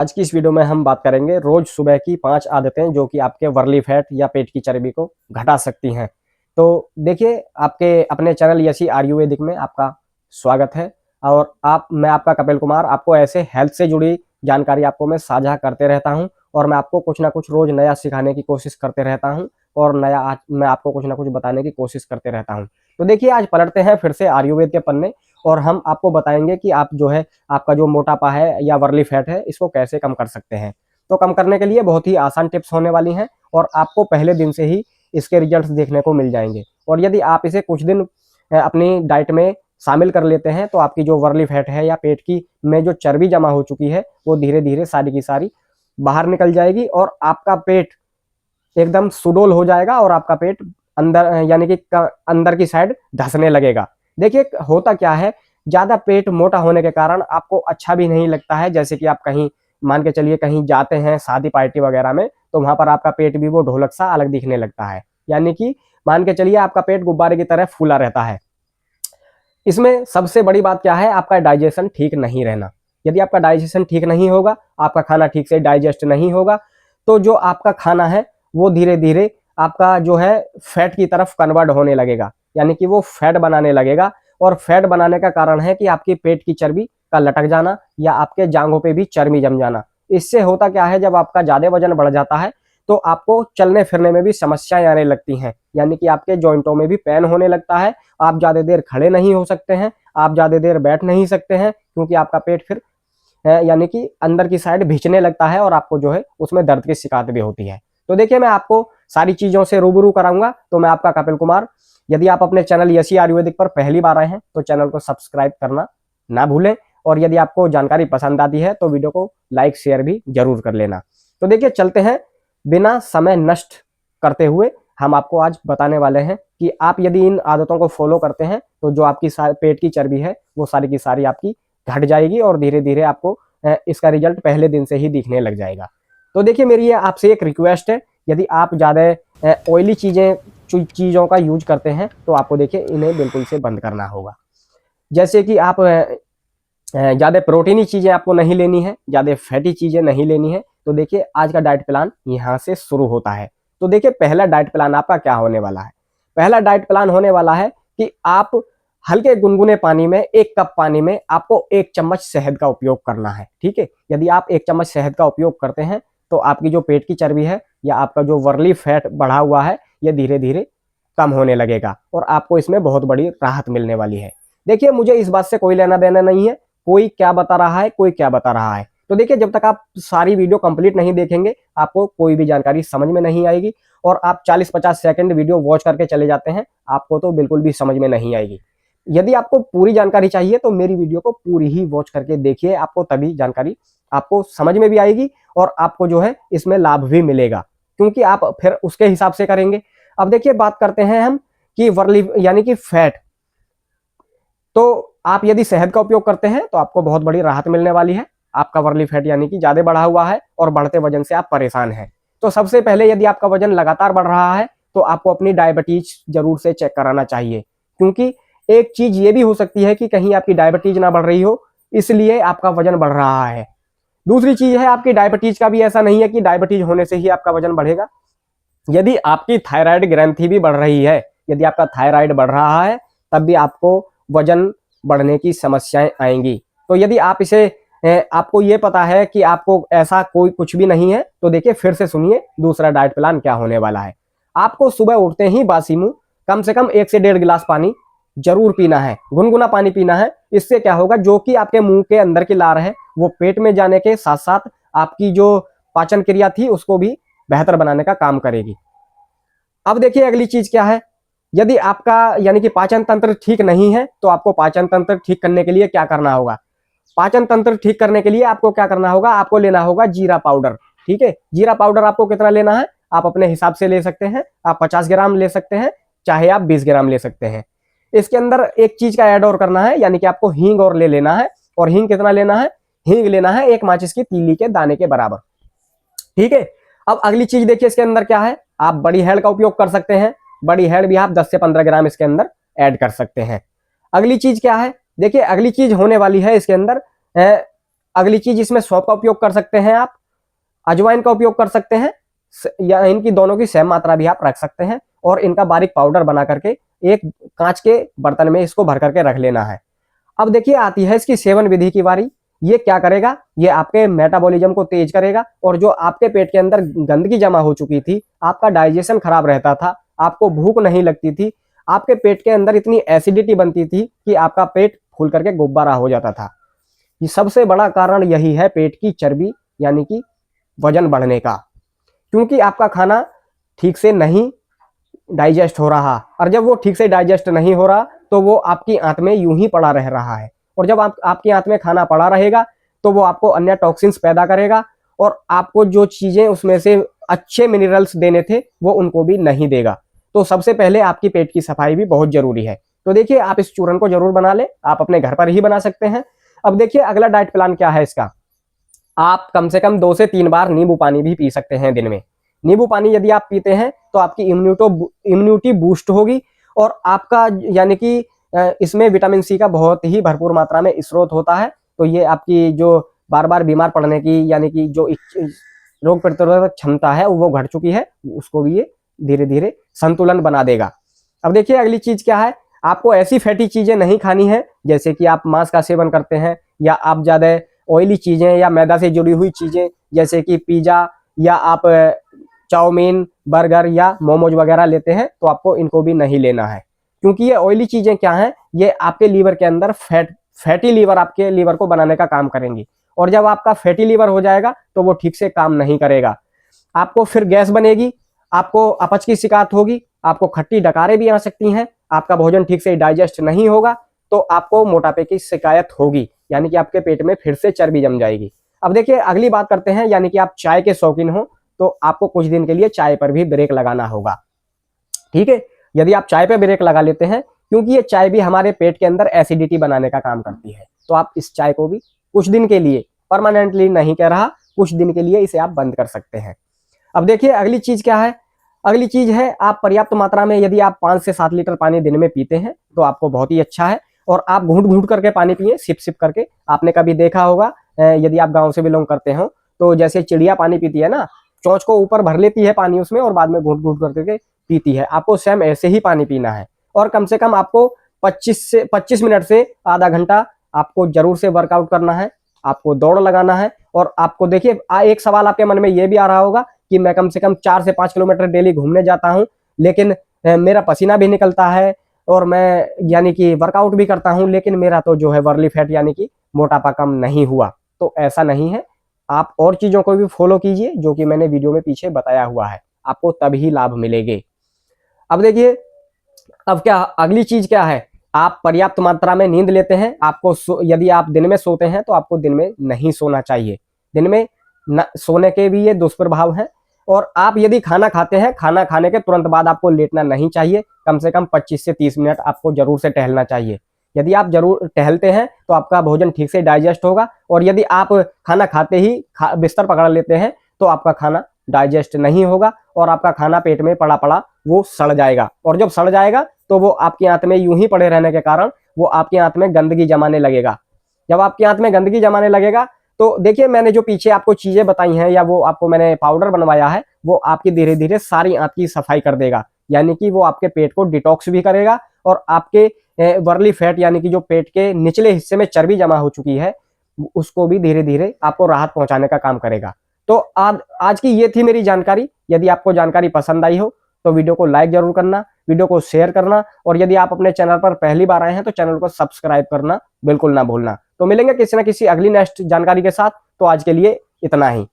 आज की इस वीडियो में हम बात करेंगे रोज सुबह की 5 आदतें जो कि आपके वर्ली फैट या पेट की चर्बी को घटा सकती हैं। तो देखिए, आपके अपने चैनल यशी आयुर्वेदिक में आपका स्वागत है। और मैं आपका कपिल कुमार आपको ऐसे हेल्थ से जुड़ी जानकारी आपको मैं साझा करते रहता हूं, और मैं आपको कुछ ना कुछ रोज नया सिखाने की कोशिश करते रहता हूं, और आज मैं आपको कुछ ना कुछ बताने की कोशिश करते रहता हूं। तो देखिए, आज पलटते हैं फिर से आयुर्वेद के पन्ने, और हम आपको बताएंगे कि आप जो है आपका जो मोटापा है या वर्ली फैट है इसको कैसे कम कर सकते हैं। तो कम करने के लिए बहुत ही आसान टिप्स होने वाली हैं, और आपको पहले दिन से ही इसके रिजल्ट्स देखने को मिल जाएंगे। और यदि आप इसे कुछ दिन अपनी डाइट में शामिल कर लेते हैं तो आपकी जो वर्ली फैट है या पेट की में जो चर्बी जमा हो चुकी है वो धीरे धीरे सारी की सारी बाहर निकल जाएगी, और आपका पेट एकदम सुडौल हो जाएगा, और आपका पेट अंदर यानी कि अंदर की साइड धंसने लगेगा। देखिए, होता क्या है, ज्यादा पेट मोटा होने के कारण आपको अच्छा भी नहीं लगता है। जैसे कि आप कहीं मान के चलिए कहीं जाते हैं शादी पार्टी वगैरह में, तो वहां पर आपका पेट भी वो ढोलक सा अलग दिखने लगता है। यानी कि मान के चलिए आपका पेट गुब्बारे की तरह फूला रहता है। इसमें सबसे बड़ी बात क्या है, आपका डाइजेशन ठीक नहीं रहना। यदि आपका डाइजेशन ठीक नहीं होगा, आपका खाना ठीक से डाइजेस्ट नहीं होगा, तो जो आपका खाना है वो धीरे धीरे आपका जो है फैट की तरफ कन्वर्ट होने लगेगा, यानी कि वो फैट बनाने लगेगा। और फैट बनाने का कारण है कि आपकी पेट की चर्बी का लटक जाना या आपके जांघों पे भी चर्बी जम जाना। इससे होता क्या है, जब आपका ज्यादा वजन बढ़ जाता है तो आपको चलने फिरने में भी समस्याएं आने लगती हैं, यानी कि आपके जॉइंटों में भी पेन होने लगता है। आप ज्यादा देर खड़े नहीं हो सकते हैं, आप ज्यादा देर बैठ नहीं सकते हैं, क्योंकि आपका पेट फिर यानी कि अंदर की साइड भींचने लगता है, और आपको जो है उसमें दर्द की शिकायत भी होती है। तो देखिए, मैं आपको सारी चीजों से रूबरू कराऊंगा। तो मैं आपका कपिल कुमार, यदि आप अपने चैनल यशी आयुर्वेदिक पर पहली बार आए हैं तो चैनल को सब्सक्राइब करना ना भूलें, और यदि आपको जानकारी पसंद आती है तो वीडियो को लाइक शेयर भी जरूर कर लेना। तो देखिए, चलते हैं बिना समय नष्ट करते हुए। हम आपको आज बताने वाले हैं कि आप यदि इन आदतों को फॉलो करते हैं तो जो आपकी पेट की चर्बी है वो सारी की सारी आपकी घट जाएगी, और धीरे धीरे आपको इसका रिजल्ट पहले दिन से ही दिखने लग जाएगा। तो देखिए, मेरी ये आपसे एक रिक्वेस्ट है, यदि आप ज़्यादा ऑयली चीज़ों का यूज करते हैं तो आपको देखिए इन्हें बिल्कुल से बंद करना होगा। जैसे कि आप ज़्यादा प्रोटीनी चीज़ें आपको नहीं लेनी है, ज़्यादा फैटी चीज़ें नहीं लेनी है। तो देखिए, आज का डाइट प्लान यहाँ से शुरू होता है। तो देखिए, पहला डाइट प्लान आपका क्या होने वाला है। पहला डाइट प्लान होने वाला है कि आप हल्के गुनगुने पानी में 1 कप पानी में आपको 1 चम्मच शहद का उपयोग करना है। ठीक है, यदि आप 1 चम्मच शहद का उपयोग करते हैं तो आपकी जो पेट की चर्बी है या आपका जो वर्ली फैट बढ़ा हुआ है ये धीरे धीरे कम होने लगेगा, और आपको इसमें बहुत बड़ी राहत मिलने वाली है। देखिए, मुझे इस बात से कोई लेना देना नहीं है, कोई क्या बता रहा है, कोई क्या बता रहा है। तो देखिए, जब तक आप सारी वीडियो कंप्लीट नहीं देखेंगे आपको कोई भी जानकारी समझ में नहीं आएगी, और आप 40-50 सेकंड वीडियो वॉच करके चले जाते हैं, आपको तो बिल्कुल भी समझ में नहीं आएगी। यदि आपको पूरी जानकारी चाहिए तो मेरी वीडियो को पूरी ही वॉच करके देखिए, आपको तभी जानकारी आपको समझ में भी आएगी, और आपको जो है इसमें लाभ भी मिलेगा, क्योंकि आप फिर उसके हिसाब से करेंगे। अब देखिए, बात करते हैं हम कि वर्ली यानी कि फैट। तो आप यदि शहद का उपयोग करते हैं तो आपको बहुत बड़ी राहत मिलने वाली है। आपका वर्ली फैट यानी कि ज्यादा बढ़ा हुआ है और बढ़ते वजन से आप परेशान हैं। तो सबसे पहले, यदि आपका वजन लगातार बढ़ रहा है तो आपको अपनी डायबिटीज जरूर से चेक कराना चाहिए, क्योंकि एक चीज ये भी हो सकती है कि कहीं आपकी डायबिटीज ना बढ़ रही हो, इसलिए आपका वजन बढ़ रहा है। दूसरी चीज है, आपकी डायबिटीज का भी ऐसा नहीं है कि डायबिटीज होने से ही आपका वजन बढ़ेगा। यदि आपकी थायराइड ग्रंथि भी बढ़ रही है, यदि आपका थायराइड बढ़ रहा है, तब भी आपको वजन बढ़ने की समस्याएं आएंगी। तो यदि आप इसे आपको ये पता है कि आपको ऐसा कोई कुछ भी नहीं है, तो देखिए फिर से सुनिए दूसरा डाइट प्लान क्या होने वाला है। आपको सुबह उठते ही बासी मुंह कम से कम 1 से 1.5 गिलास पानी जरूर पीना है, गुनगुना पानी पीना है। इससे क्या होगा, जो कि आपके मुंह के अंदर की लार है वो पेट में जाने के साथ साथ आपकी जो पाचन क्रिया थी उसको भी बेहतर बनाने का काम करेगी। अब देखिए, अगली चीज क्या है, यदि आपका यानी कि पाचन तंत्र ठीक नहीं है तो आपको पाचन तंत्र ठीक करने के लिए क्या करना होगा। पाचन तंत्र ठीक करने के लिए आपको क्या करना होगा, आपको लेना होगा जीरा पाउडर। ठीक है, जीरा पाउडर आपको कितना लेना है, आप अपने हिसाब से ले सकते हैं। आप 50 ग्राम ले सकते हैं, चाहे आप 20 ग्राम ले सकते हैं। इसके अंदर एक चीज का ऐड और करना है, यानी कि आपको हींग और ले लेना है। और हींग कितना लेना है, हींग लेना है 1 माचिस की तीली के दाने के बराबर। ठीक है, अब अगली चीज देखिए इसके अंदर क्या है, आप बड़ी हेड़ का उपयोग कर सकते हैं। बड़ी हेड़ भी आप 10 से 15 ग्राम इसके अंदर ऐड कर सकते हैं। अगली चीज क्या है, देखिए अगली चीज होने वाली है इसके अंदर अगली चीज, इसमें सौंफ का उपयोग कर सकते हैं आप, अजवाइन का उपयोग कर सकते हैं, या इनकी दोनों की सेम मात्रा भी आप रख सकते हैं और इनका बारीक पाउडर बना करके एक कांच के बर्तन में इसको भर करके रख लेना है। अब देखिए आती है इसकी सेवन विधि की बारी। ये क्या करेगा, ये आपके मेटाबॉलिज्म को तेज करेगा और जो आपके पेट के अंदर गंदगी जमा हो चुकी थी, आपका डाइजेशन खराब रहता था, आपको भूख नहीं लगती थी, आपके पेट के अंदर इतनी एसिडिटी बनती थी कि आपका पेट फूल करके गुब्बारा हो जाता था। ये सबसे बड़ा कारण यही है पेट की चर्बी यानी कि वजन बढ़ने का, क्योंकि आपका खाना ठीक से नहीं डाइजेस्ट हो रहा, और जब वो ठीक से डाइजेस्ट नहीं हो रहा तो वो आपकी आंत में यूं ही पड़ा रह रहा है, और जब आपकी आंत में खाना पड़ा रहेगा तो वो आपको अन्य टॉक्सिन्स पैदा करेगा और आपको जो चीजें उसमें से अच्छे मिनरल्स देने थे वो उनको भी नहीं देगा। तो सबसे पहले आपकी पेट की सफाई भी बहुत जरूरी है। तो देखिए आप इस चूर्ण को जरूर बना ले, आप अपने घर पर ही बना सकते हैं। अब देखिए अगला डाइट प्लान क्या है इसका, आप कम से कम 2 से 3 बार नींबू पानी भी पी सकते हैं दिन में। नींबू पानी यदि आप पीते हैं तो आपकी इम्यूनिटी बूस्ट होगी और आपका यानी कि इसमें विटामिन सी का बहुत ही भरपूर मात्रा में स्रोत होता है। तो ये आपकी जो बार बार बीमार पड़ने की यानी कि जो रोग प्रतिरोधक क्षमता है वो घट चुकी है, उसको भी ये धीरे धीरे संतुलन बना देगा। अब देखिए अगली चीज क्या है, आपको ऐसी फैटी चीजें नहीं खानी है जैसे कि आप मांस का सेवन करते हैं, या आप ज्यादा ऑयली चीजें या मैदा से जुड़ी हुई चीजें जैसे कि पिज्जा या आप चाउमीन, बर्गर या मोमोज वगैरह लेते हैं, तो आपको इनको भी नहीं लेना है, क्योंकि ये ऑयली चीजें क्या हैं, ये आपके लीवर के अंदर फैटी लीवर आपके लीवर को बनाने का काम करेंगी, और जब आपका फैटी लीवर हो जाएगा तो वो ठीक से काम नहीं करेगा, आपको फिर गैस बनेगी, आपको अपच की शिकायत होगी, आपको खट्टी डकारें भी आ सकती हैं, आपका भोजन ठीक से डाइजेस्ट नहीं होगा तो आपको मोटापे की शिकायत होगी, यानी कि आपके पेट में फिर से चर्बी जम जाएगी। अब देखिए अगली बात करते हैं, यानी कि आप चाय के शौकीन हो तो आपको कुछ दिन के लिए चाय पर भी ब्रेक लगाना होगा। ठीक है, यदि आप चाय पे ब्रेक लगा लेते हैं, क्योंकि ये चाय भी हमारे पेट के अंदर एसिडिटी बनाने का काम करती है, तो आप इस चाय को भी कुछ दिन के लिए, परमानेंटली नहीं कह रहा, कुछ दिन के लिए इसे आप बंद कर सकते हैं। अब देखिए अगली चीज क्या है, अगली चीज है आप पर्याप्त मात्रा में यदि आप 5 से 7 लीटर पानी दिन में पीते हैं तो आपको बहुत ही अच्छा है, और आप घूंट घूंट करके पानी पिए, सिप सिप करके। आपने कभी देखा होगा यदि आप गांव से बिलोंग करते हो तो जैसे चिड़िया पानी पीती है ना, चोंच को ऊपर भर लेती है पानी उसमें और बाद में घूंट घूंट करके पीती है, आपको सेम ऐसे ही पानी पीना है। और कम से कम आपको 25 मिनट से आधा घंटा आपको जरूर से वर्कआउट करना है, आपको दौड़ लगाना है। और आपको देखिए एक सवाल आपके मन में ये भी आ रहा होगा कि मैं कम से कम 4 से 5 किलोमीटर डेली घूमने जाता हूँ, लेकिन मेरा पसीना भी निकलता है और मैं यानी कि वर्कआउट भी करता हूँ, लेकिन मेरा तो जो है वर्ली फैट यानी कि मोटापा कम नहीं हुआ। तो ऐसा नहीं है, आप और चीजों को भी फॉलो कीजिए जो कि मैंने वीडियो में पीछे बताया हुआ है, आपको तभी लाभ मिलेंगे। अब देखिए अब क्या अगली चीज क्या है, आप पर्याप्त मात्रा में नींद लेते हैं, आपको यदि आप दिन में सोते हैं तो आपको दिन में नहीं सोना चाहिए, दिन में सोने के भी ये दुष्प्रभाव हैं। और आप यदि खाना खाते हैं, खाना खाने के तुरंत बाद आपको लेटना नहीं चाहिए, कम से कम 25 से 30 मिनट आपको जरूर से टहलना चाहिए। यदि आप जरूर टहलते हैं तो आपका भोजन ठीक से डाइजेस्ट होगा, और यदि आप खाना खाते ही बिस्तर पकड़ लेते हैं तो आपका खाना डाइजेस्ट नहीं होगा और आपका खाना पेट में पड़ा पड़ा वो सड़ जाएगा, और जब सड़ जाएगा तो वो आपकी आंत में यूं ही पड़े रहने के कारण वो आपकी आंत में गंदगी जमाने लगेगा। जब आपकी आंत में गंदगी जमाने लगेगा तो देखिए मैंने जो पीछे आपको चीजें बताई हैं या वो आपको मैंने पाउडर बनवाया है, वो आपकी धीरे धीरे सारी आंत की सफाई कर देगा, यानी कि वो आपके पेट को डिटॉक्स भी करेगा और आपके वर्ली फैट यानी कि जो पेट के निचले हिस्से में चर्बी जमा हो चुकी है उसको भी धीरे धीरे आपको राहत पहुंचाने का काम करेगा। तो आज की ये थी मेरी जानकारी। यदि आपको जानकारी पसंद आई हो तो वीडियो को लाइक जरूर करना, वीडियो को शेयर करना, और यदि आप अपने चैनल पर पहली बार आए हैं तो चैनल को सब्सक्राइब करना बिल्कुल ना भूलना। तो मिलेंगे किसी ना किसी अगली नेक्स्ट जानकारी के साथ, तो आज के लिए इतना ही।